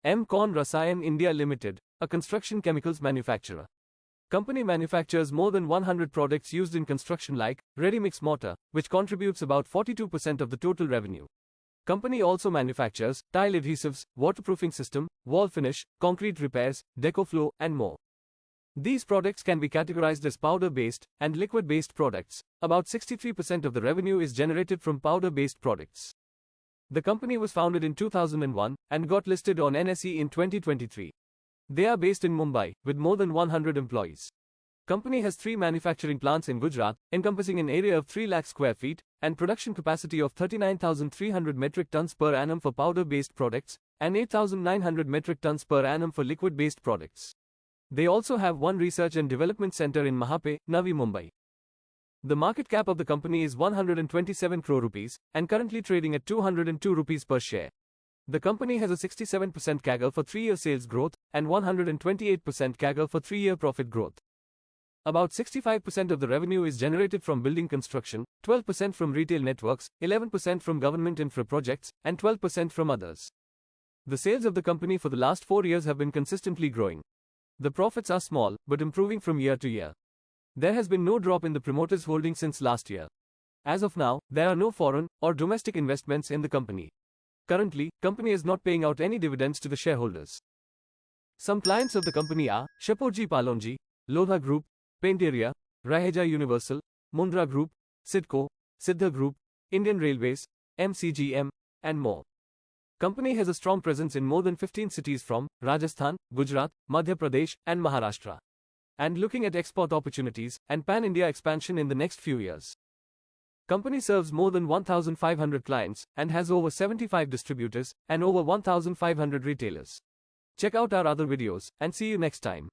MCON Rasayan India Limited, a construction chemicals manufacturer. Company manufactures more than 100 products used in construction like ready-mix mortar, which contributes about 42% of the total revenue. Company also manufactures tile adhesives, waterproofing system, wall finish, concrete repairs, DecoFlow, and more. These products can be categorized as powder-based and liquid-based products. About 63% of the revenue is generated from powder-based products. The company was founded in 2001 and got listed on NSE in 2023. They are based in Mumbai, with more than 100 employees. Company has 3 manufacturing plants in Gujarat, encompassing an area of 3 lakh square feet, and production capacity of 39,300 metric tons per annum for powder-based products, and 8,900 metric tons per annum for liquid-based products. They also have one research and development center in Mahape, Navi Mumbai. The market cap of the company is 127 crore rupees, and currently trading at 202 rupees per share. The company has a 67% CAGR for 3-year sales growth, and 128% CAGR for 3-year profit growth. About 65% of the revenue is generated from building construction, 12% from retail networks, 11% from government infra projects, and 12% from others. The sales of the company for the last 4 years have been consistently growing. The profits are small, but improving from year to year. There has been no drop in the promoters' holding since last year. As of now, there are no foreign or domestic investments in the company. Currently, company is not paying out any dividends to the shareholders. Some clients of the company are Shapoorji Pallonji, Lodha Group, Paint Area, Raheja Universal, Mundra Group, Sidco, Siddha Group, Indian Railways, MCGM, and more. Company has a strong presence in more than 15 cities from Rajasthan, Gujarat, Madhya Pradesh, and Maharashtra, and looking at export opportunities and pan-India expansion in the next few years. Company serves more than 1,500 clients and has over 75 distributors and over 1,500 retailers. Check out our other videos and see you next time.